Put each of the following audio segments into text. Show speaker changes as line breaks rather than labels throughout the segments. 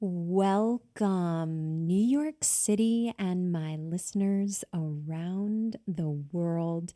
Welcome, New York City and my listeners around the world.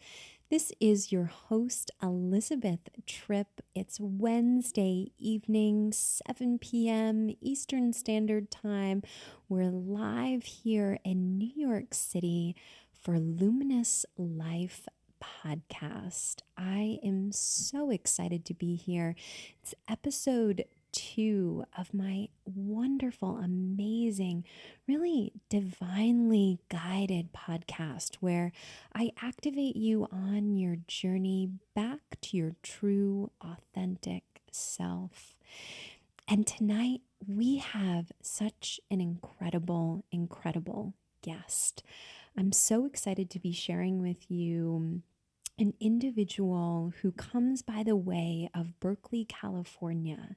This is your host, Elizabeth Tripp. It's Wednesday evening, 7 p.m. Eastern Standard Time. We're live here in New York City for Luminous Life podcast. I am so excited to be here. It's episode 2 of my wonderful, amazing, really divinely guided podcast where I activate you on your journey back to your true, authentic self. And tonight we have such an incredible, incredible guest. I'm so excited to be sharing with you an individual who comes by the way of Berkeley, California,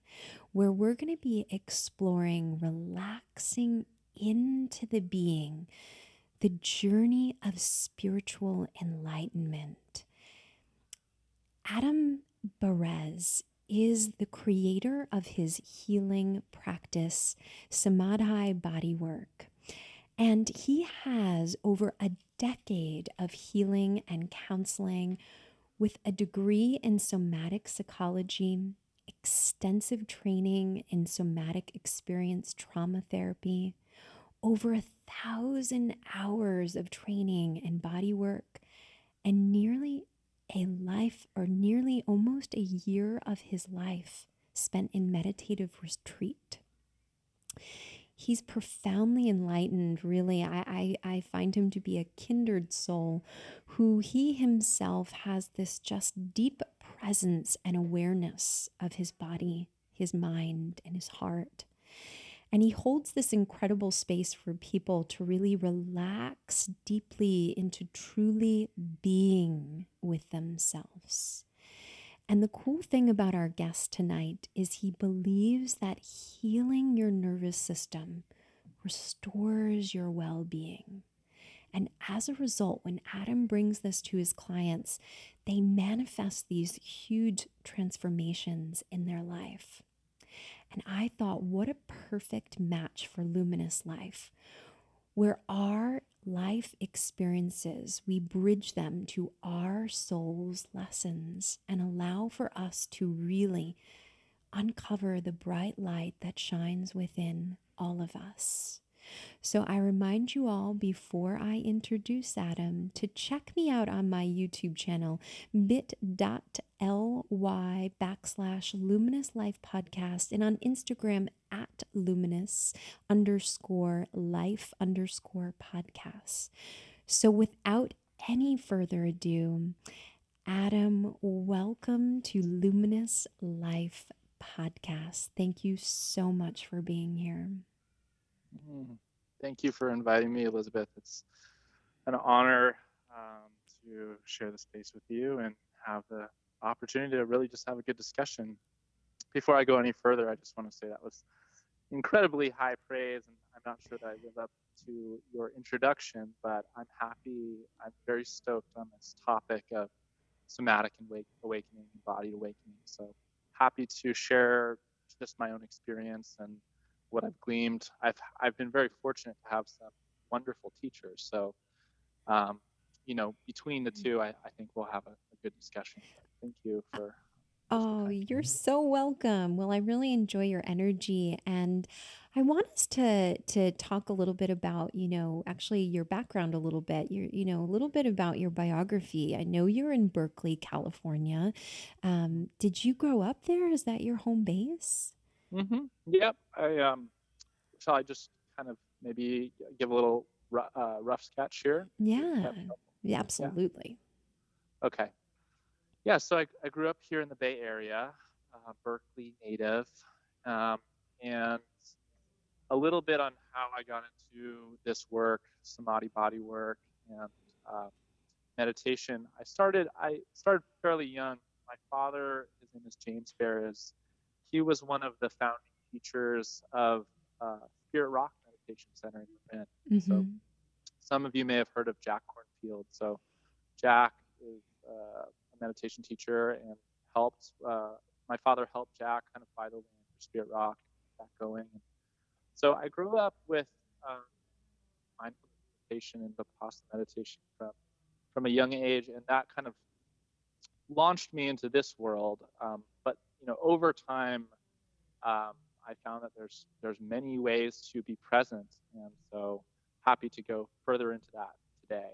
where we're going to be exploring relaxing into the being, the journey of spiritual enlightenment. Adam Baraz is the creator of his healing practice, Samadhi Bodywork. And he has over a decade of healing and counseling with a degree in somatic psychology, extensive training in somatic experience trauma therapy, over 1,000 hours of training in body work, and nearly almost a year of his life spent in meditative retreat. He's profoundly enlightened, really. I find him to be a kindred soul who he himself has this just deep presence and awareness of his body, his mind, and his heart. And he holds this incredible space for people to really relax deeply into truly being with themselves. And the cool thing about our guest tonight is he believes that healing your nervous system restores your well-being. And as a result, when Adam brings this to his clients, they manifest these huge transformations in their life. And I thought, what a perfect match for Luminous Life, where our life experiences, we bridge them to our soul's lessons and allow for us to really uncover the bright light that shines within all of us. So I remind you all before I introduce Adam to check me out on my YouTube channel, bit.ly/Luminous Life Podcast, and on Instagram at Luminous_Life_podcast. So without any further ado, Adam, welcome to Luminous Life Podcast. Thank you so much for being here.
Thank you for inviting me, Elizabeth. It's an honor to share the space with you and have the opportunity to really just have a good discussion. Before I go any further, I just want to say that was incredibly high praise, and I'm not sure that I live up to your introduction, but I'm very stoked on this topic of somatic and awakening and body awakening. So happy to share just my own experience and what I've gleaned. I've been very fortunate to have some wonderful teachers. So, between the two, I think we'll have a good discussion. Thank you for.
Oh, you're so welcome. Well, I really enjoy your energy, and I want us to talk a little bit about, actually your background a little bit. A little bit about your biography. I know you're in Berkeley, California. Did you grow up there? Is that your home base?
Mm-hmm. Yep. Shall I just kind of maybe give a little rough sketch here?
Yeah, absolutely.
Yeah. Okay. Yeah, so I grew up here in the Bay Area, Berkeley native, and a little bit on how I got into this work, Samadhi body work, and meditation. I started fairly young. My father, his name is James Baraz. He was one of the founding teachers of Spirit Rock Meditation Center in Berlin.
Mm-hmm.
So some of you may have heard of Jack Kornfield. So Jack is a meditation teacher and helped. My father helped Jack kind of buy the land for Spirit Rock and get that going. So I grew up with um, mindfulness meditation and vipassana meditation from a young age, and that kind of launched me into this world. But over time, I found that there's many ways to be present, and so happy to go further into that today.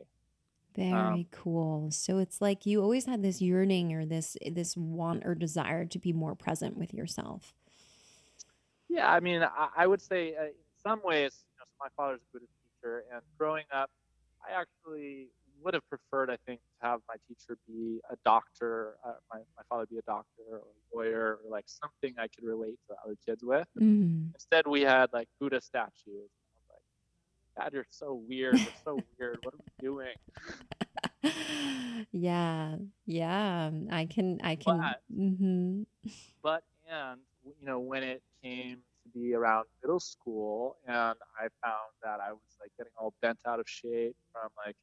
Um,
Very cool. So it's like you always had this yearning or this want or desire to be more present with yourself.
yeah, I mean, I would say in some ways, so my father's a Buddhist teacher, and growing up, I actually would have preferred, I think, to have my teacher be a doctor, my father be a doctor or a lawyer, or like something I could relate to other kids with. And
Mm.
instead, we had like Buddha statues. I was like, Dad, you're so weird. We're so weird. What are we doing?
Yeah. Yeah. I can
But
mhm.
and when it came to be around middle school, and I found that I was like getting all bent out of shape from like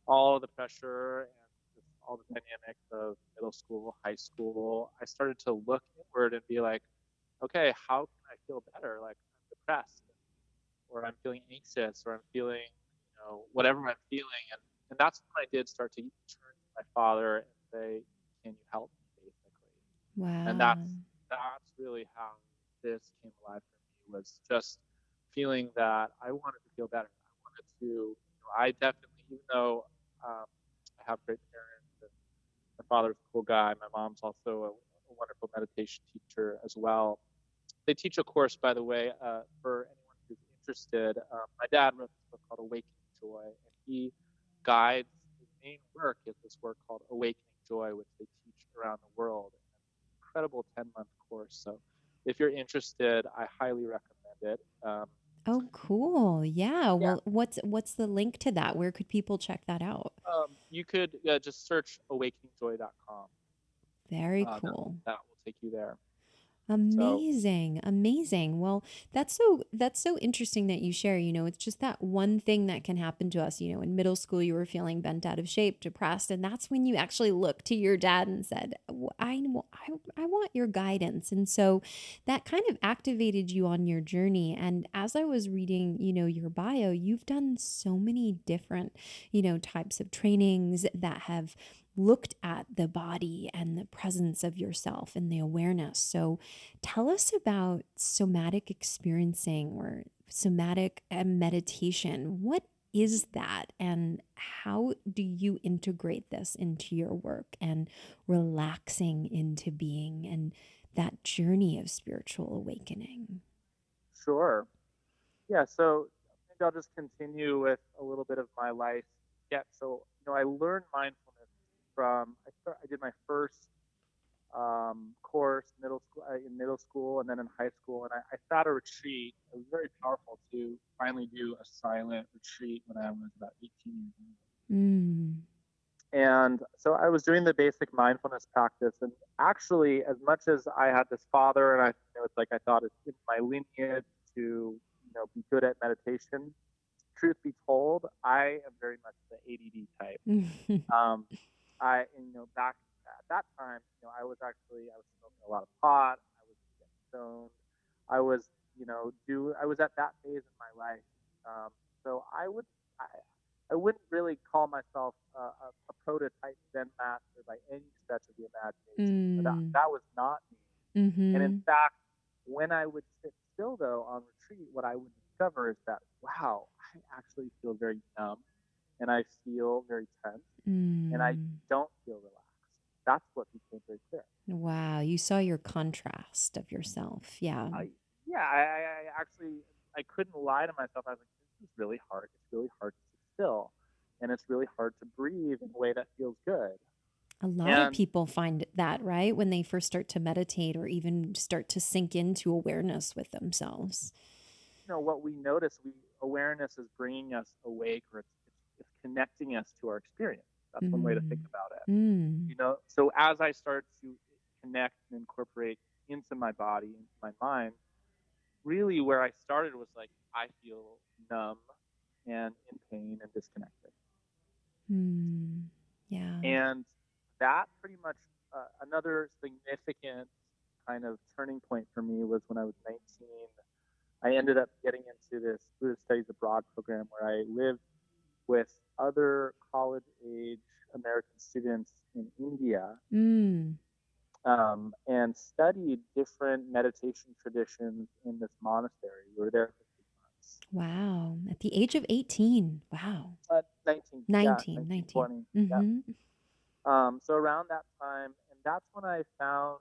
all the pressure and just all the dynamics of middle school, high school, I started to look inward and be like, okay, how can I feel better? Like I'm depressed, or I'm feeling anxious, or I'm feeling, whatever I'm feeling. And that's when I did start to turn to my father and say, can you help me, basically? And
Wow.
that's really how this came alive for me, was just feeling that I wanted to feel better. I wanted to, I definitely, even though I have great parents and my father's a cool guy, my mom's also a wonderful meditation teacher as well. They teach a course, by the way, for anyone who's interested. My dad wrote this book called Awakening Joy, and he guides, his main work is this work called Awakening Joy, which they teach around the world. Incredible 10-month course. So if you're interested, I highly recommend it.
Oh, cool. Yeah.
Yeah.
Well, what's the link to that? Where could people check that out?
You could just search awakeningjoy.com.
Very
That
cool.
that will take you there. So
Amazing. Amazing. Well, that's so interesting that you share, it's just that one thing that can happen to us, in middle school you were feeling bent out of shape, depressed, and that's when you actually looked to your dad and said, I want your guidance." And so that kind of activated you on your journey. And as I was reading, your bio, you've done so many different, types of trainings that have looked at the body and the presence of yourself and the awareness. So tell us about somatic experiencing or somatic meditation. What is that, and how do you integrate this into your work and relaxing into being and that journey of spiritual awakening?
sure. Yeah. So maybe I'll just continue with a little bit of my life. Yeah. So I learned mindfulness I did my first course in middle school and then in high school, and I sat a retreat. It was very powerful to finally do a silent retreat when I was about 18 years old.
Mm.
And so I was doing the basic mindfulness practice. And actually, as much as I had this father, and it's like I thought it's in my lineage to, be good at meditation. Truth be told, I am very much the ADD type. Um, back at that time, I was smoking a lot of pot. I was getting stoned. I was, I was at that phase in my life. Um, so I, I wouldn't really call myself a prototype Zen master by any stretch of the imagination.
Mm.
That was not me. And in
Mm-hmm.
fact, when I would sit still though on retreat, what I would discover is that, wow, I actually feel very numb, and I feel very tense, and I
Mm.
don't feel relaxed. That's what became very clear.
Wow, you saw your contrast of yourself. Yeah.
Yeah, I actually I couldn't lie to myself. I was like, this is really hard. It's really hard to sit still, and it's really hard to breathe in a way that feels good.
A lot of
And
people find that, right? When they first start to meditate or even start to sink into awareness with themselves.
what we notice, we awareness is bringing us awake, or it's connecting us to our experience. That's one way to think
Mm.
about it.
Mm.
So as I start to connect and incorporate into my body, into my mind, really where I started was like, I feel numb and in pain and disconnected.
Mm. Yeah.
And that pretty much, another significant kind of turning point for me was when I was 19. I ended up getting into this Buddhist Studies Abroad program where I lived with other college age American students in India,
Mm.
and studied different meditation traditions in this monastery. We were there for 3 months.
Wow. At the age of 18. Wow.
19, yeah,
19,
19,
19.
20. Yeah.
Mm-hmm.
So around that time, and that's when I found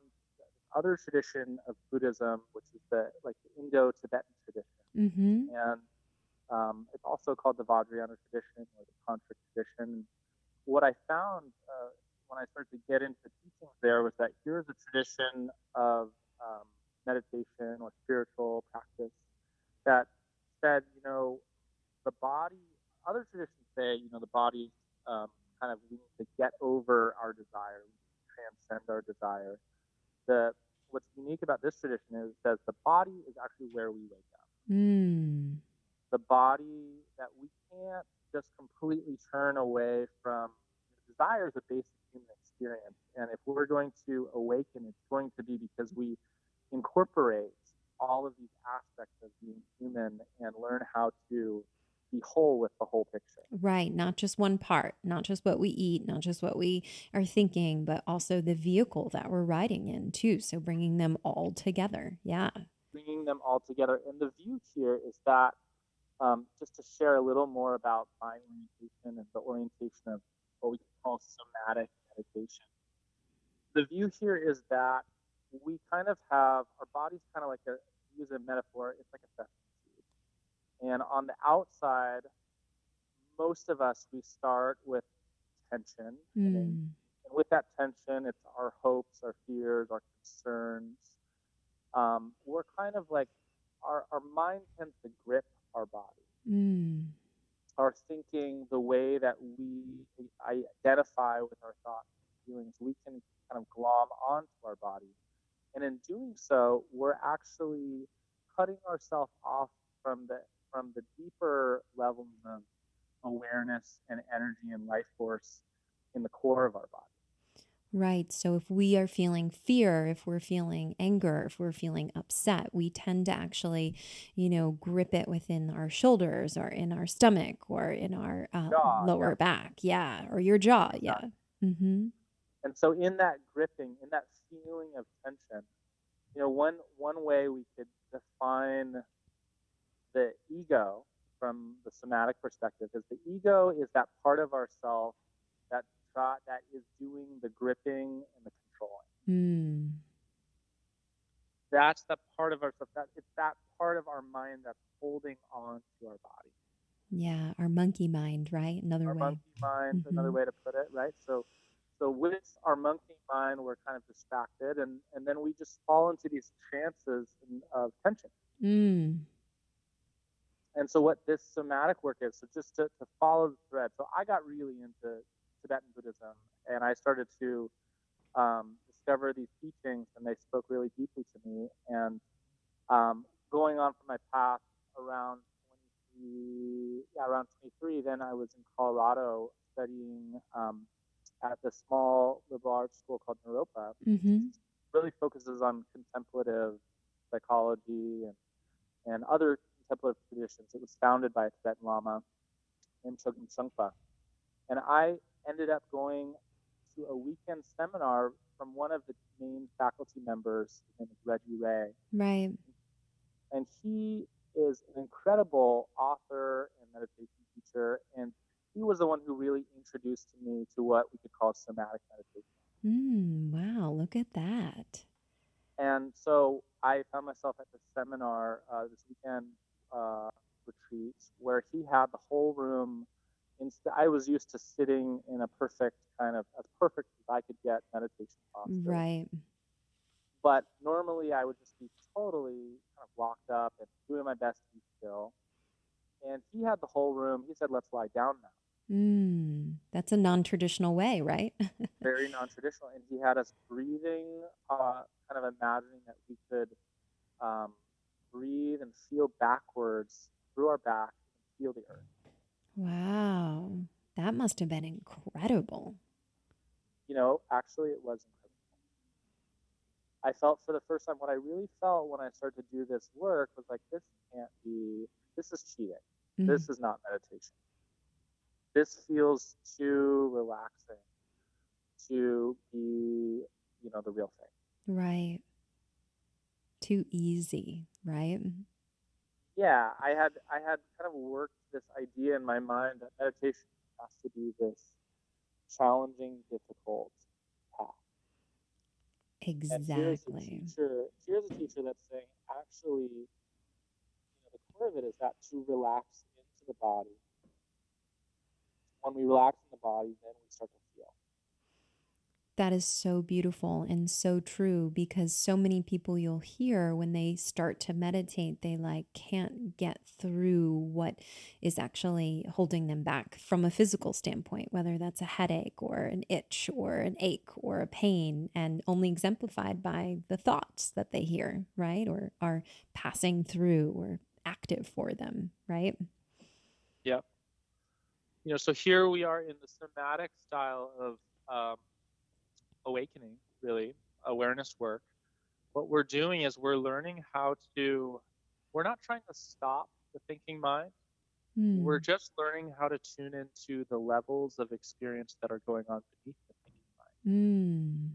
other tradition of Buddhism, which is the Indo-Tibetan tradition,
Mm-hmm.
and it's also called the Vajrayana tradition or the Tantric tradition. What I found when I started to get into the teachings there was that here's a tradition of meditation or spiritual practice that said, the body, other traditions say, the body um, kind of, we need to get over our desire, we need to transcend our desire. What's unique about this tradition is that the body is actually where we wake up.
Mm.
The body, that we can't just completely turn away from. Desire is a basic human experience, and if we're going to awaken, it's going to be because we incorporate all of these aspects of being human and learn how to be whole with the whole picture.
Right. Not just one part, not just what we eat, not just what we are thinking, but also the vehicle that we're riding in, too. So bringing them all together. Yeah.
Bringing them all together. And the view here is that, just to share a little more about mind orientation and the orientation of what we call somatic meditation. The view here is that we kind of have our body's kind of like use a metaphor, it's like a sesame seed. And on the outside, most of us, we start with tension.
Mm.
And with that tension, it's our hopes, our fears, our concerns. We're kind of like, our mind tends to grip our body.
Mm.
Our thinking, the way that we identify with our thoughts and feelings, we can kind of glom onto our body. And in doing so, we're actually cutting ourselves off from the deeper levels of awareness and energy and life force in the core of our body.
Right. So if we are feeling fear, if we're feeling anger, if we're feeling upset, we tend to actually, grip it within our shoulders or in our stomach or in our
Jaw,
lower
yeah,
back. Yeah. Or your jaw. Yeah.
exactly.
Mm-hmm.
And so in that gripping, in that feeling of tension, one way we could define the ego from the somatic perspective is the ego is that part of ourself that that is doing the gripping and the controlling.
Mm.
That's the part of ourself that it's that part of our mind that's holding on to our body.
Yeah. Our monkey mind, right? Another
Our
way.
monkey mind,
Mm-hmm.
another way to put it, right? So with our monkey mind, we're kind of distracted, and then we just fall into these trances of tension.
Mm.
And so what this somatic work is, so just to follow the thread. So I got really into Tibetan Buddhism, and I started to discover these teachings, and they spoke really deeply to me. And going on from my path around 23, then I was in Colorado studying at the small liberal arts school called Naropa, which
Mm-hmm.
really focuses on contemplative psychology and other contemplative traditions. It was founded by a Tibetan Lama named Chogyam Trungpa. And I ended up going to a weekend seminar from one of the main faculty members. His name is Reggie Ray.
Right.
And he is an incredible author and meditation teacher. And he was the one who really introduced me to what we could call somatic meditation.
Wow. Look at that.
And so I found myself at this seminar, this weekend retreat, where he had the whole room. I was used to sitting in a perfect kind of as perfect as I could get meditation posture.
Right.
But normally I would just be totally kind of locked up and doing my best to be still. And he had the whole room. He said, "Let's lie down now."
That's a non-traditional way, right?
Very non-traditional. And he had us breathing, kind of imagining that we could um, breathe and feel backwards through our back and feel the earth.
Wow. That must have been incredible.
Actually, it was incredible. I felt for the first time, what I really felt when I started to do this work was like this. can't be, this is cheating.
Mm.
This is not meditation. This feels too relaxing to be, the real thing.
Right. Too easy, right?
Yeah, I had kind of worked this idea in my mind that meditation has to be this challenging, difficult path. And
Exactly.
here's a teacher that's saying, actually, the core of it is that to relax into the body. When we relax in the body, then we start to feel.
That is so beautiful and so true, because so many people you'll hear when they start to meditate, they like can't get through what is actually holding them back from a physical standpoint, whether that's a headache or an itch or an ache or a pain, and only exemplified by the thoughts that they hear, right? Or are passing through or active for them, right?
Yep. So here we are in the somatic style of awakening, really, awareness work. What we're doing is we're learning how to, we're not trying to stop the thinking mind. We're just learning how to tune into the levels of experience that are going on beneath the thinking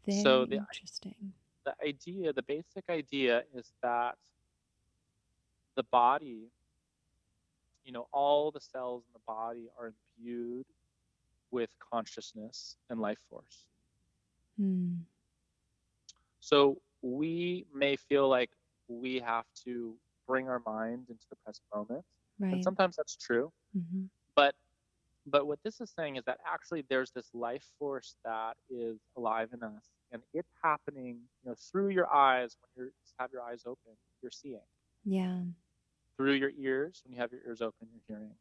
mind. So
Very interesting.
the basic idea is that the body, all the cells in the body are imbued with consciousness and life force. So we may feel like we have to bring our mind into the present moment.
Right.
And sometimes that's true.
Mm-hmm.
But what this is saying is that actually there's this life force that is alive in us, and it's happening, through your eyes. When you have your eyes open, you're seeing.
Yeah.
Through your ears, when you have your ears open, you're hearing.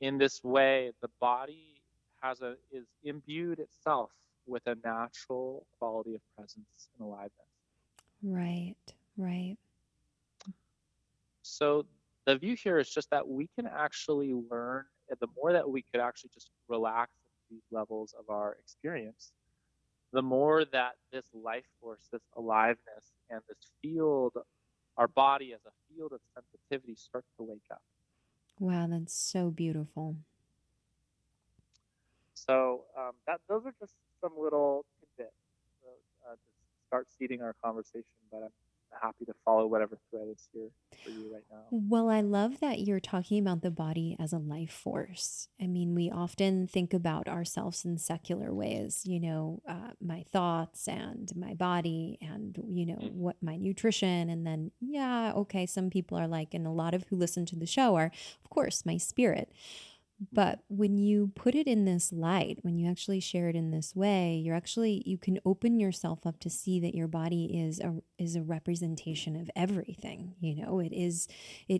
In this way, the body is imbued itself with a natural quality of presence and aliveness.
Right. Right.
So the view here is just that we can actually learn, the more that we could actually just relax at these levels of our experience, the more that this life force, this aliveness, and this field, our body as a field of sensitivity, starts to wake up.
Wow, that's so beautiful.
So those are just some little tidbits to start seeding our conversation, but I'm happy to follow whatever thread is here for you right now.
Well, I love that you're talking about the body as a life force. I mean, we often think about ourselves in secular ways, my thoughts and my body and, what my nutrition. And then, yeah, okay, some people are like, and a lot of who listen to the show are, of course, my spirit. But when you put it in this light, when you actually share it in this way, you can open yourself up to see that your body is a representation of everything. It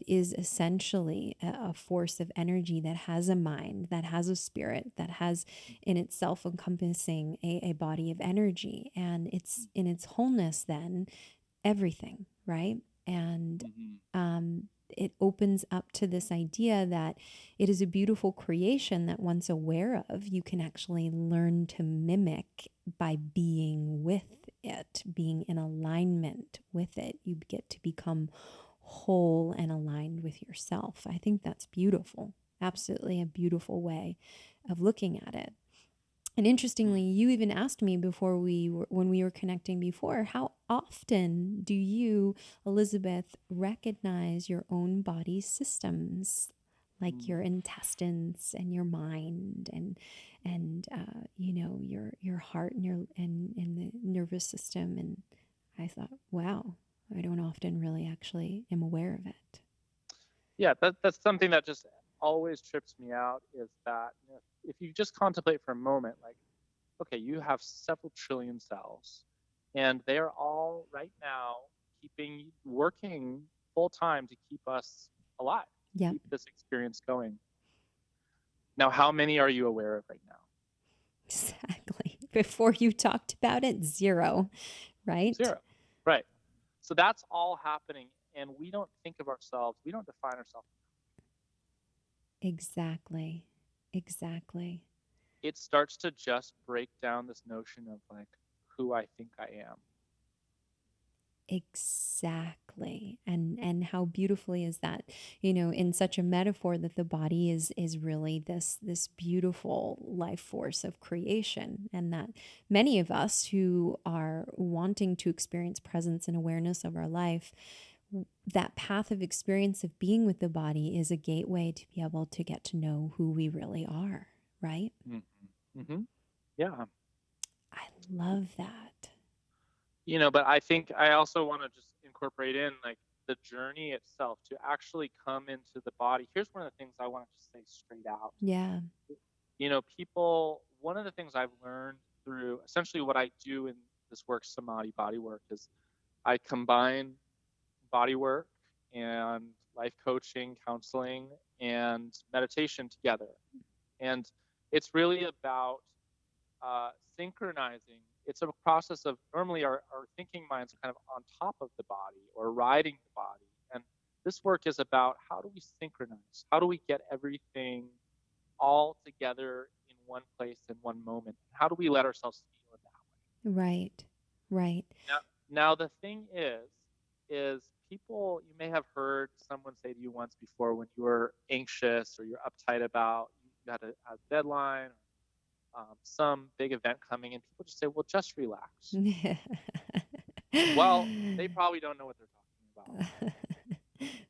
is essentially a force of energy that has a mind, that has a spirit, that has in itself encompassing a body of energy. And it's in its wholeness then everything, right? And it opens up to this idea that it is a beautiful creation that once aware of, you can actually learn to mimic by being with it, being in alignment with it. You get to become whole and aligned with yourself. I think that's beautiful. Absolutely a beautiful way of looking at it. And interestingly, you even asked me when we were connecting before, how often do you, Elizabeth, recognize your own body systems, like your intestines and your mind and your heart and and the nervous system? And I thought, wow, I don't often really actually am aware of it.
Yeah, that's something that just always trips me out, is that if you just contemplate for a moment, like, okay, you have several trillion cells, and they are all right now working full time to keep us alive,
Yep.
keep this experience going. Now, how many are you aware of right now?
Exactly. Before you talked about it, 0, right?
0, right? So that's all happening, and we don't think of ourselves, we don't define ourselves.
Exactly. Exactly.
It starts to just break down this notion of like who I think I am.
Exactly. And how beautifully is that, you know, in such a metaphor that the body is really this beautiful life force of creation, and that many of us who are wanting to experience presence and awareness of our life, that path of experience of being with the body is a gateway to be able to get to know who we really are, right?
Mm-hmm. Mm-hmm. Yeah.
I love that.
But I think I also want to just incorporate in like the journey itself to actually come into the body. Here's one of the things I want to just say straight out.
Yeah.
One of the things I've learned through essentially what I do in this work, Samadhi Bodywork, is I combine bodywork and life coaching, counseling, and meditation together. And it's really about synchronizing. It's a process of normally our thinking mind's kind of on top of the body or riding the body. And this work is about how do we synchronize? How do we get everything all together in one place in one moment? How do we let ourselves feel in that way?
Right. Right.
Now the thing is people, you may have heard someone say to you once before when you were anxious or you're uptight about you had a deadline or some big event coming, and people just say, well, just relax. Well, they probably don't know what they're talking about.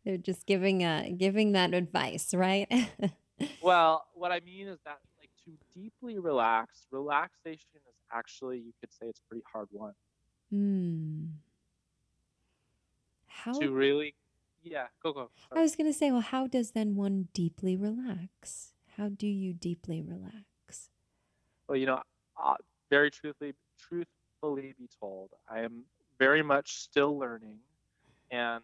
They're just giving that advice, right?
Well, what I mean is that like to deeply relax, relaxation is actually, you could say, it's pretty hard one.
How
To really, yeah, go.
I
Sorry.
was going to say, well, how does then one deeply relax? How do you deeply relax?
Well, very truthfully be told, I am very much still learning, and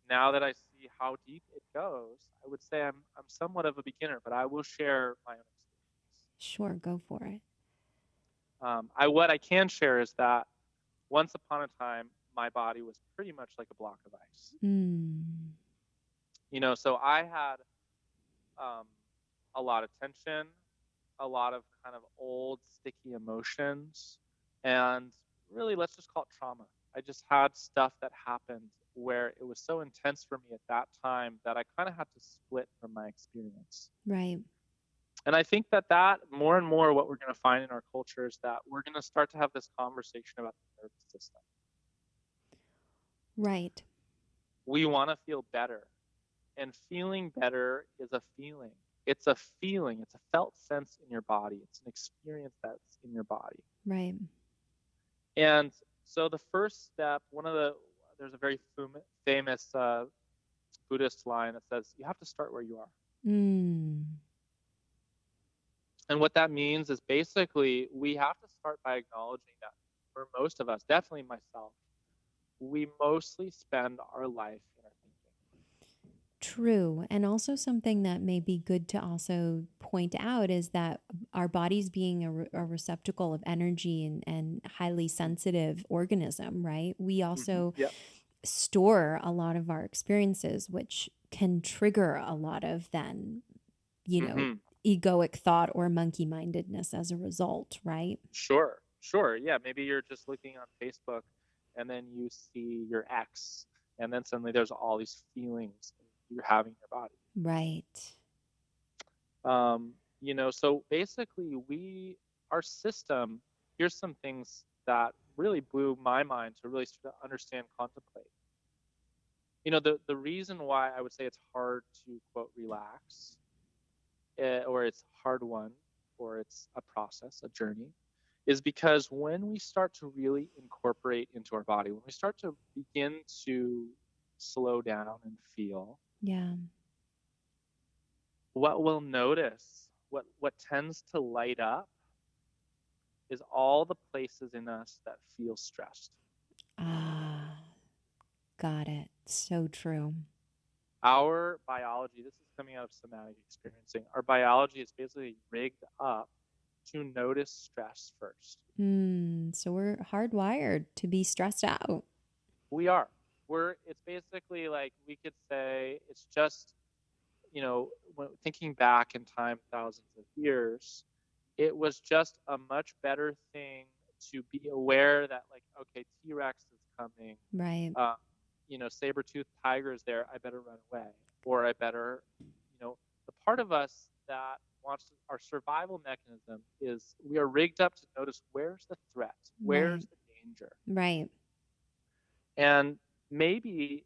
now that I see how deep it goes, I would say I'm somewhat of a beginner, but I will share my own experience.
Sure, go for it.
What I can share is that once upon a time, my body was pretty much like a block of ice. So I had um, a lot of tension, a lot of kind of old sticky emotions, and really, let's just call it trauma. I just had stuff that happened where it was so intense for me at that time that I kind of had to split from my experience.
Right.
And I think that more and more what we're going to find in our culture is that we're going to start to have this conversation about the nervous system.
Right.
We want to feel better, and feeling better is a feeling. It's a feeling. It's a felt sense in your body. It's an experience that's in your body.
Right.
And so the first step, there's a very famous Buddhist line that says, you have to start where you are. And what that means is basically we have to start by acknowledging that for most of us, definitely myself, we mostly spend our life in our thinking.
True. And also something that may be good to also point out is that our bodies being a receptacle of energy and highly sensitive organism, right? We also
Yep.
store a lot of our experiences, which can trigger a lot of then, egoic thought or monkey mindedness as a result, right?
Sure. Yeah. Maybe you're just looking on Facebook and then you see your ex, and then suddenly there's all these feelings you're having in your body.
Right.
So basically our system, here's some things that really blew my mind to really start to understand, contemplate. The reason why I would say it's hard to quote relax, or it's hard one, or it's a process, a journey, is because when we start to really incorporate into our body, when we start to begin to slow down and feel,
Yeah.
what we'll notice, what tends to light up is all the places in us that feel stressed.
Ah, got it. So true.
Our biology, this is coming out of somatic experiencing, our biology is basically rigged up to notice stress first.
So we're hardwired to be stressed out.
We are. It's basically like we could say it's just, when thinking back in time, thousands of years, it was just a much better thing to be aware that, like, okay, T-Rex is becoming,
Right.
saber-toothed tigers there, I better run away, or I better, the part of us that wants our survival mechanism is we are rigged up to notice where's the threat,
Right.
where's the danger.
Right.
And maybe,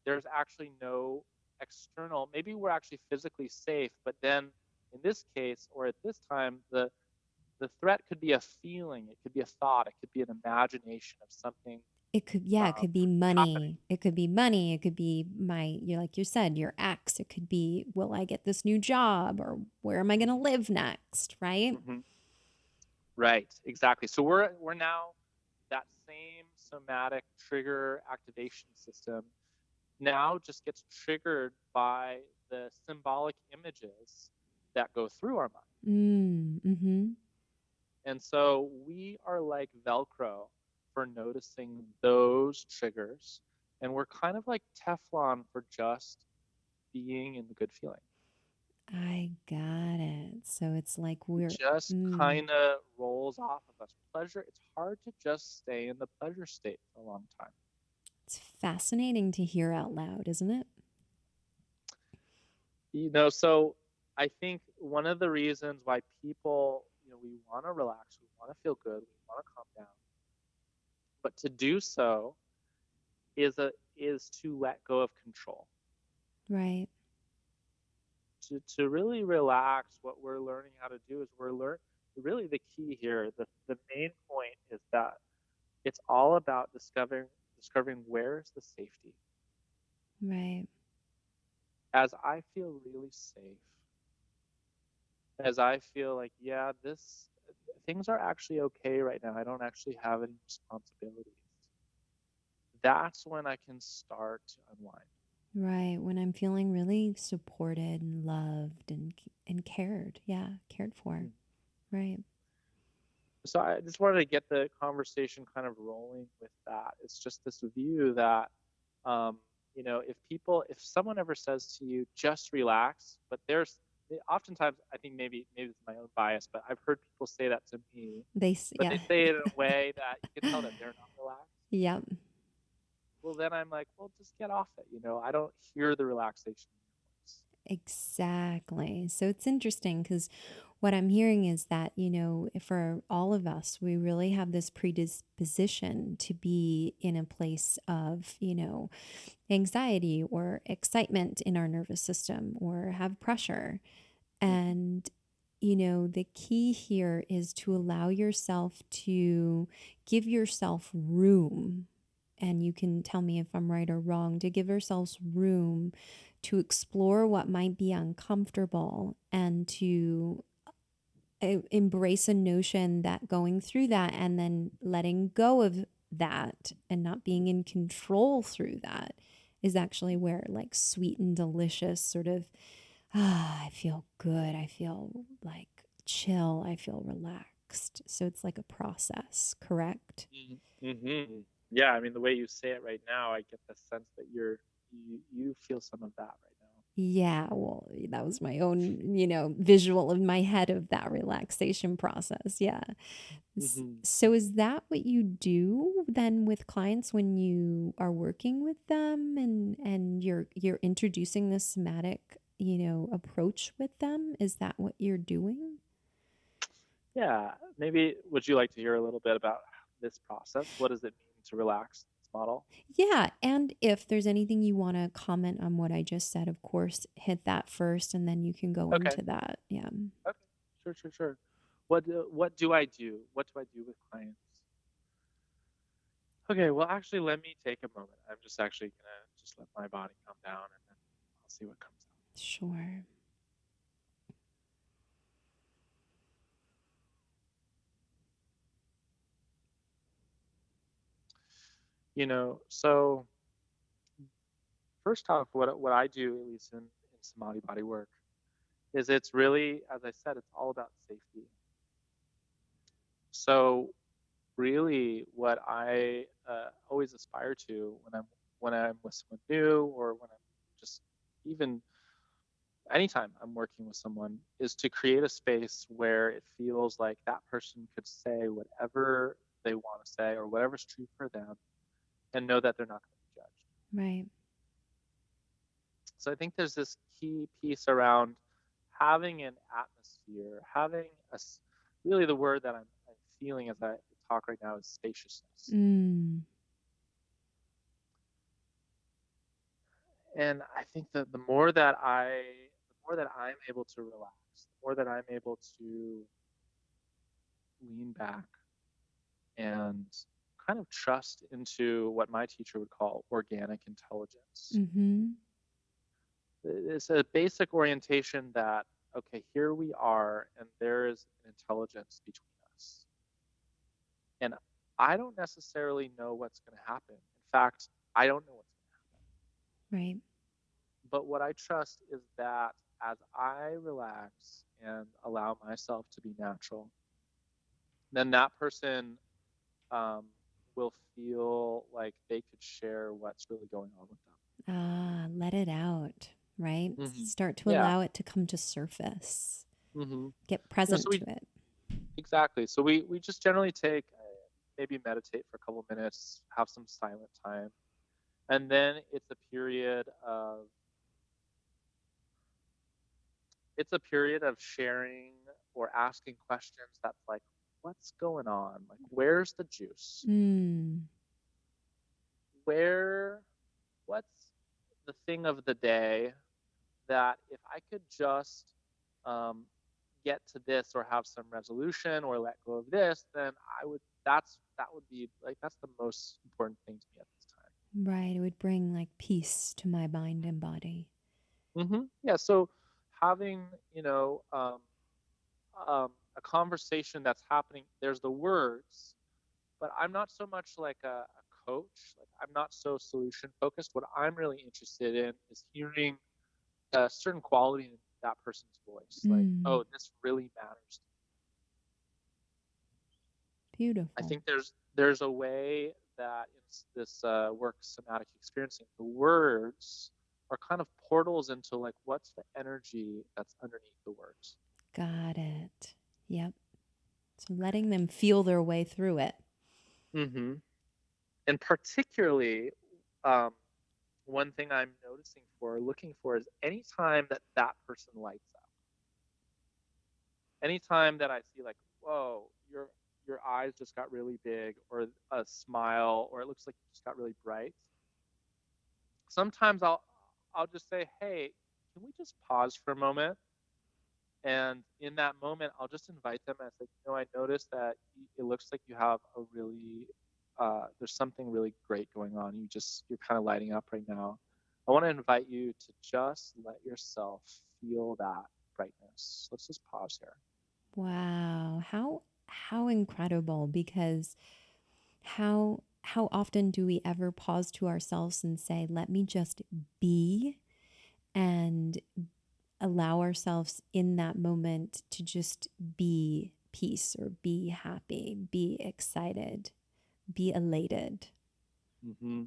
there's actually no external, maybe we're actually physically safe, but then in this case, or at this time, the threat could be a feeling, it could be a thought, it could be an imagination of something
It could, yeah, it could be
happening.
money. It could be money. It could be like you said, your ex. It could be, will I get this new job, or where am I going to live next? Right.
Mm-hmm. Right, exactly. So we're now that same somatic trigger activation system now just gets triggered by the symbolic images that go through our mind.
Mm-hmm.
And so we are like Velcro for noticing those triggers. And we're kind of like Teflon for just being in the good feeling.
I got it. So it's like
It
we're,
just kind of rolls off of us. Pleasure, it's hard to just stay in the pleasure state for a long time.
it's fascinating to hear out loud, isn't it?
So I think one of the reasons why people, we want to relax, we want to feel good, we want to calm down, but to do so is to let go of control.
Right.
To really relax, what we're learning how to do is really the key here, the main point is that it's all about discovering where's the safety.
Right.
As I feel really safe, as I feel like, yeah, things are actually okay right now. I don't actually have any responsibilities. That's when I can start to unwind.
Right. When I'm feeling really supported and loved and cared. Yeah. Cared for. Right.
So I just wanted to get the conversation kind of rolling with that. It's just this view that, if someone ever says to you, just relax, but oftentimes, I think maybe it's my own bias, but I've heard people say that to me, but
Yeah.
they say it in a way that you can tell that they're not relaxed.
Yep.
Well, then I'm like, well, just get off it. I don't hear the relaxation in your voice.
Exactly. So it's interesting because what I'm hearing is that, for all of us, we really have this predisposition to be in a place of, anxiety or excitement in our nervous system or have pressure.
Mm-hmm.
And, the key here is to allow yourself to give yourself room. And you can tell me if I'm right or wrong, to give ourselves room to explore what might be uncomfortable and to embrace a notion that going through that and then letting go of that and not being in control through that is actually where like sweet and delicious sort of, I feel good. I feel like chill. I feel relaxed. So it's like a process, correct?
Mm-hmm. Yeah, I mean, the way you say it right now, I get the sense that you feel some of that right now.
Yeah, well, that was my own, visual in my head of that relaxation process. Yeah.
Mm-hmm.
So is that what you do then with clients when you are working with them and you're introducing the somatic, approach with them? Is that what you're doing?
Yeah, maybe would you like to hear a little bit about this process? What does it mean to relax this model?
Yeah, and if there's anything you want to comment on what I just said, of course, hit that first and then you can go
Okay.
into that. Yeah.
Okay. Sure. What do I do? What do I do with clients? Okay, well, actually, let me take a moment. I'm just actually gonna just let my body calm down, and then I'll see what comes out.
Sure.
So first off, what I do, at least in Samadhi body work, is it's really, as I said, it's all about safety. So really, what I always aspire to when I'm with someone new, or when I'm just even anytime I'm working with someone, is to create a space where it feels like that person could say whatever they want to say or whatever's true for them, and know that they're not going to be judged.
Right.
So I think there's this key piece around having an atmosphere, having really the word that I'm feeling as I talk right now is spaciousness.
Mm.
And I think that the more that I'm able to relax, the more that I'm able to lean back and kind of trust into what my teacher would call organic intelligence.
Mm-hmm.
It's a basic orientation that, okay, here we are, and there is an intelligence between us. And I don't necessarily know what's going to happen. In fact, I don't know what's going to happen.
Right.
But what I trust is that as I relax and allow myself to be natural, then that person will feel like they could share what's really going on with them.
Ah, let it out, right?
Mm-hmm.
Start to
Yeah.
allow it to come to surface.
Mm-hmm.
Get present
So
to it.
exactly. So we just generally take maybe meditate for a couple minutes, have some silent time, and then it's a period of sharing or asking questions that's like, what's going on? Like, where's the juice?
Mm.
What's the thing of the day that if I could just um, get to this or have some resolution or let go of this, then that would be like, that's the most important thing to me at this time.
Right. It would bring like peace to my mind and body.
Mm-hmm. Yeah. So having, a conversation that's happening, there's the words, but I'm not so much like a coach. Like, I'm not so solution focused. What I'm really interested in is hearing a certain quality in that person's voice. Like,
Mm.
oh, this really matters. I
Beautiful.
think there's a way that in this work, somatic experiencing, the words are kind of portals into like, what's the energy that's underneath the words.
Got it. Yep. So letting them feel their way through it.
Mm-hmm. And particularly, um, one thing I'm looking for is anytime that person lights up. Anytime that I see like, whoa, your eyes just got really big, or a smile, or it looks like you just got really bright. Sometimes I'll just say, hey, can we just pause for a moment? And in that moment, I'll just invite them and say, I noticed that it looks like you have a really, there's something really great going on. You're kind of lighting up right now. I want to invite you to just let yourself feel that brightness. Let's just pause here.
Wow. How incredible, because how often do we ever pause to ourselves and say, let me just be, and allow ourselves in that moment to just be peace or be happy, be excited, be elated.
Mm-hmm.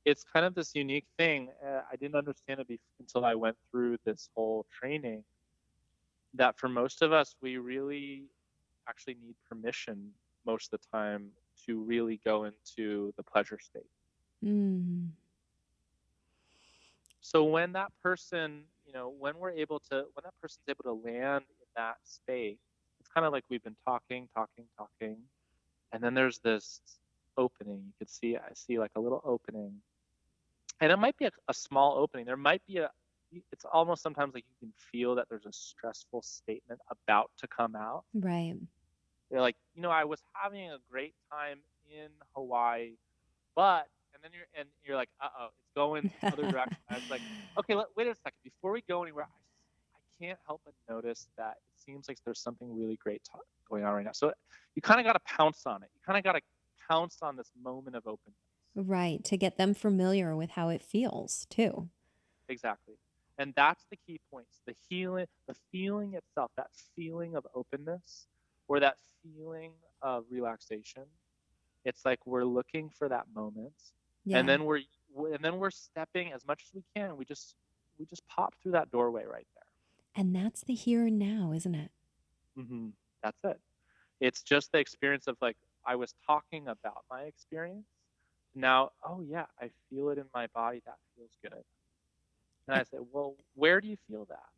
It's kind of this unique thing. I didn't understand it until I went through this whole training, that for most of us, we really actually need permission most of the time to really go into the pleasure state.
Mm.
So when that person, when that person's able to land in that state, it's kind of like we've been talking, and then there's this opening. I see like a little opening, and it might be a small opening. There might be it's almost sometimes like you can feel that there's a stressful statement about to come out.
Right.
They're like, I was having a great time in Hawaii, but, and you're like, it's going the other direction. I was like, okay, wait a second. Before we go anywhere, I can't help but notice that it seems like there's something really great going on right now. So you kind of got to pounce on it. You kind of got to pounce on this moment of openness.
Right. To get them familiar with how it feels too.
Exactly. And that's the key points. The feeling itself, that feeling of openness, or that feeling of relaxation. It's like we're looking for that moment, and
Yeah.
then we're stepping as much as we can. We just pop through that doorway right there.
And that's the here and now, isn't it?
Mm-hmm. That's it. It's just the experience of like, I was talking about my experience, Now, oh yeah, I feel it in my body. That feels good. And I say, well, where do you feel that?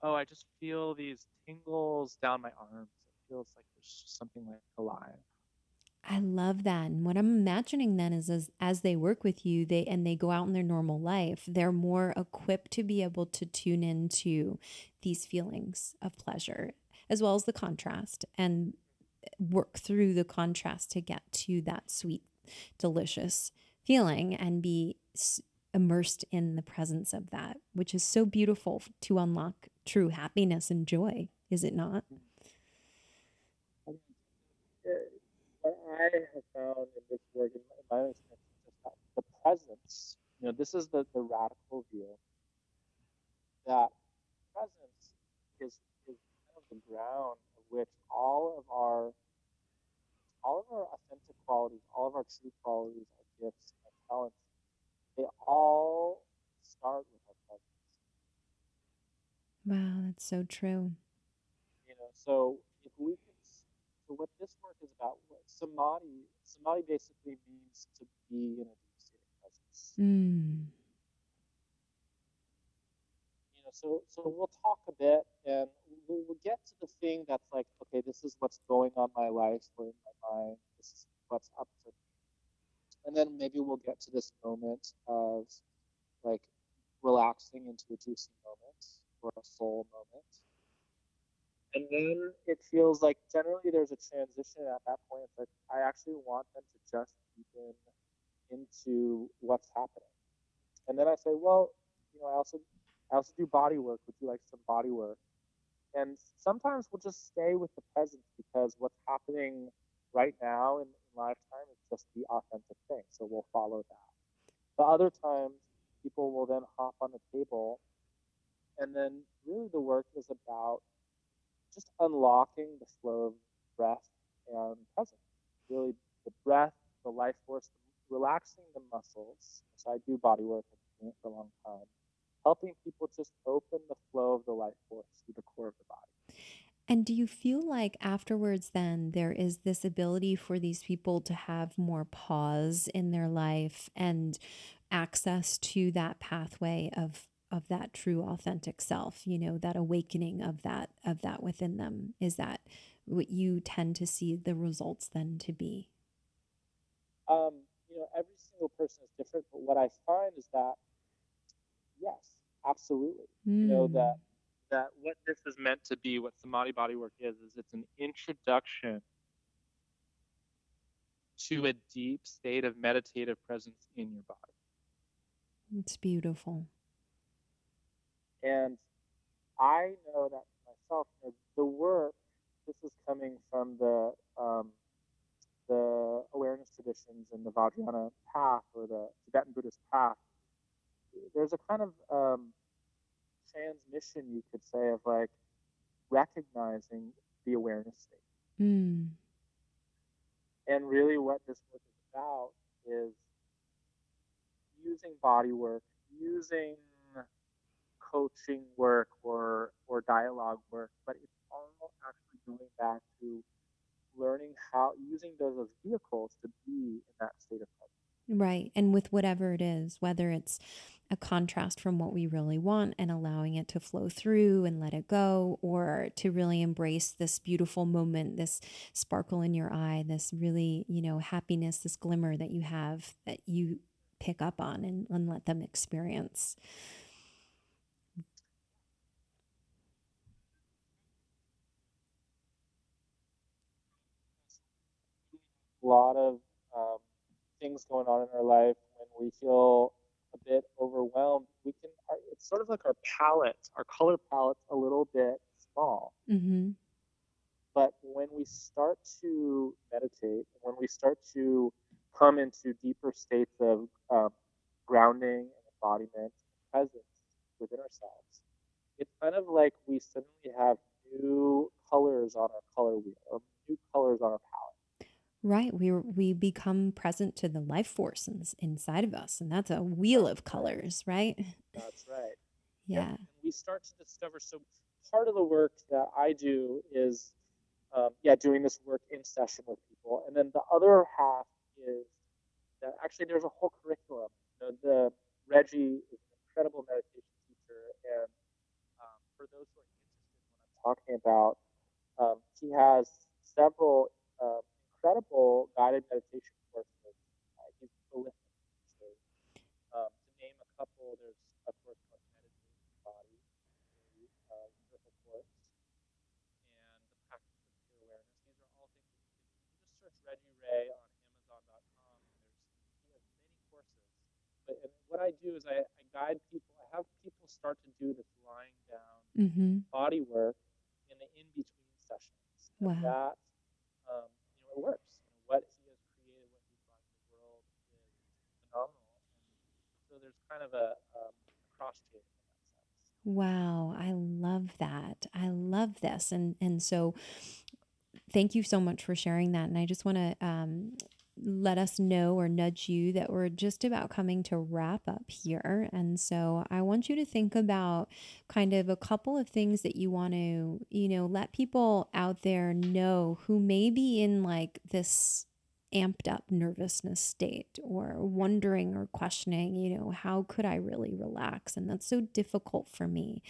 Oh, I just feel these tingles down my arms. It feels like there's something like alive.
I love that. And what I'm imagining then is as they work with you, they go out in their normal life, they're more equipped to be able to tune into these feelings of pleasure as well as the contrast and work through the contrast to get to that sweet, delicious feeling and be immersed in the presence of that, which is so beautiful to unlock true happiness and joy, is it not?
I mean, what I have found in this work, in my own experience, is just that the presence, this is the radical view, that presence is kind of the ground of which all of our authentic qualities, all of our true qualities, our gifts, our talents, they all start with our presence.
Wow, that's so true.
So if we can, so what this work is about, what samadhi basically means to be in a deep state of presence.
Mm.
So we'll talk a bit, and we'll get to the thing that's like, okay, this is what's going on in my life or in my mind. This is what's up for me, and then maybe we'll get to this moment of like relaxing into a juicy moment or a soul moment. And then it feels like generally there's a transition at that point. It's like I actually want them to just deepen into what's happening. And then I say, well, I also do body work. Would you like some body work? And sometimes we'll just stay with the present because what's happening right now in lifetime is just the authentic thing. So we'll follow that. But other times people will then hop on the table, and then really the work is about just unlocking the flow of breath and presence. Really, the breath, the life force, relaxing the muscles. So I do body work and been doing it for a long time, helping people just open the flow of the life force through the core of the body.
And do you feel like afterwards, then there is this ability for these people to have more pause in their life and access to that pathway of that true authentic self, that awakening of that within them? Is that what you tend to see the results then to be?
Every single person is different, but what I find is that yes, absolutely.
Mm.
That what this is meant to be, what Samadhi bodywork is it's an introduction to a deep state of meditative presence in your body.
It's beautiful.
And I know that for myself, the work, this is coming from the awareness traditions and the Vajrayana path or the Tibetan Buddhist path. There's a kind of transmission, you could say, of like recognizing the awareness state.
Mm.
And really, what this work is about is using body work, using coaching work or dialogue work, but it's all actually going back to learning how using those as vehicles to be in that state of presence.
Right. And with whatever it is, whether it's a contrast from what we really want and allowing it to flow through and let it go, or to really embrace this beautiful moment, this sparkle in your eye, this really, happiness, this glimmer that you have that you pick up on and let them experience.
A lot of um, things going on in our life when we feel a bit overwhelmed. It's sort of like our palette, our color palette's a little bit small.
Mm-hmm.
But when we start to meditate, when we start to come into deeper states of grounding and embodiment and presence within ourselves, it's kind of like we suddenly have new colors on our color wheel or new colors on our palette.
Right. We become present to the life force inside of us. And that's a wheel
That's
of
right.
colors, right?
That's right. Yep.
Yeah.
And we start to discover. So part of the work that I do is, yeah, doing this work in session with people, and then the other half is actually there's a whole curriculum. The Reggie is an incredible meditation teacher, and for those who are interested in what I'm talking about, he has several incredible guided meditation courses. He's prolific, actually. To name a couple, there's a course called Meditating the Body, a wonderful course, and the practice of pure awareness. These are all things that you just search Reggie Ray on Amazon.com, and he has many courses. And what I do is I guide people. I have people start to do this lying down
Mm-hmm.
body work in the in between sessions, and
Wow.
that it works. What he has created, what he's brought to the world is phenomenal. And so there's kind of a cross chain in that sense.
Wow, I love that. I love this. And so thank you so much for sharing that. And I just want to let us know or nudge you that we're just about coming to wrap up here. And so I want you to think about kind of a couple of things that you want to, let people out there know who may be in like this amped up nervousness state or wondering or questioning, how could I really relax? And that's so difficult for me.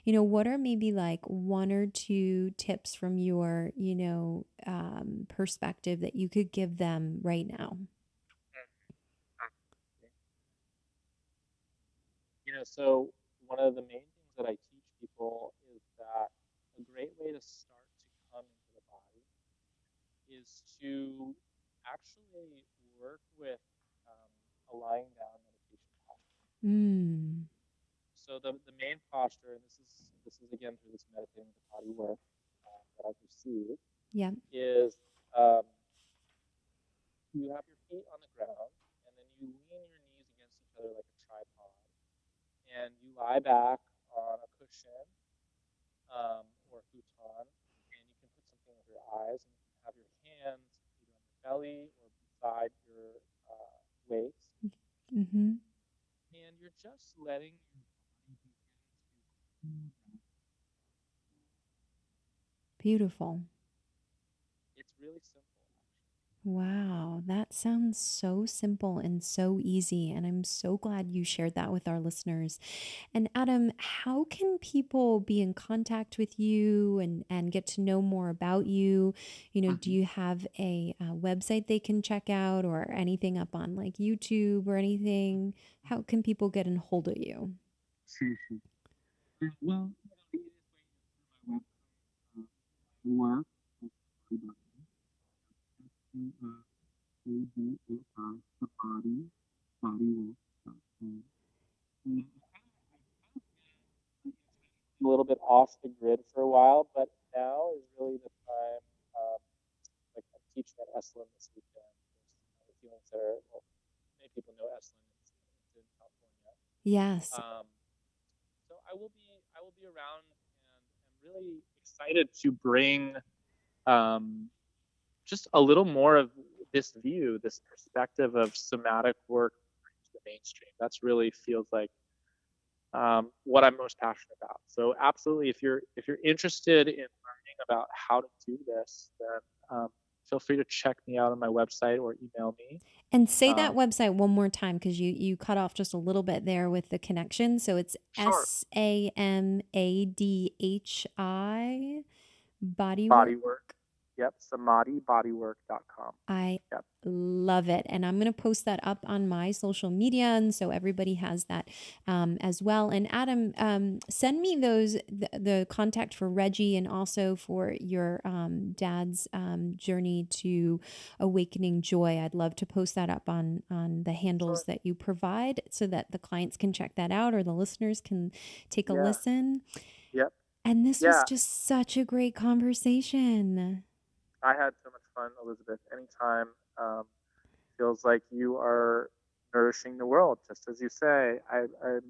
What are maybe like one or two tips from your, perspective that you could give them right now?
So one of the main things that I teach people is that a great way to start to come into the body is to actually work with a lying down meditation posture.
Mm.
So the main posture, and this is again through this meditating the body work that I've received,
Yep.
is um, you have your feet on the ground, and then you lean your knees against each other like a tripod, and you lie back on a cushion or futon, and you can put something over your eyes, and you can have your hands either on your belly or beside your waist,
Mm-hmm.
and you're just letting your body begin to.
Beautiful.
It's really simple, actually.
Wow, that sounds so simple and so easy. And I'm so glad you shared that with our listeners. And Adam, how can people be in contact with you and get to know more about you? Do
Mm-hmm.
you have a website they can check out or anything up on like YouTube or anything? How can people get in hold of you?
Sure, sure. Well, the easiest way is through my website, work, Samadhi, bodywork.com. A little bit off the grid for a while, but now is really the time. Um, like I'm teaching at Esalen this weekend. There's healing center. Well, many people know Esalen. It's in California.
Yes.
Um, so I will be around, and I'm really excited to bring um, just a little more of this view, this perspective of somatic work to the mainstream. That's really feels like what I'm most passionate about. So absolutely, if you're interested in learning about how to do this, then feel free to check me out on my website or email me.
And say that
Um,
website one more time because you cut off just a little bit there with the connection. So it's
sure.
SAMADHI Bodywork.
Bodywork. Yep. SamadhiBodywork.com.
I
Yep.
love it. And I'm going to post that up on my social media. And so everybody has that as well. And Adam, send me the contact for Reggie and also for your dad's journey to awakening joy. I'd love to post that up on the handles
Sure.
that you provide so that the clients can check that out or the listeners can take a
Yeah.
listen.
Yep.
And this was
Yeah.
just such a great conversation.
I had so much fun, Elizabeth. Anytime feels like you are nourishing the world, just as you say. It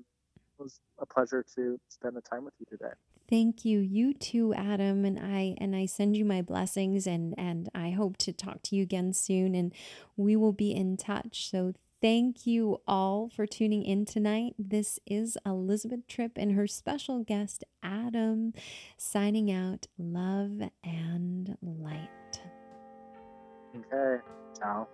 was a pleasure to spend the time with you today.
Thank you. You too, Adam. And I send you my blessings and I hope to talk to you again soon and we will be in touch. So thank you all for tuning in tonight. This is Elizabeth Tripp and her special guest, Adam, signing out. Love and light.
Okay. Ciao.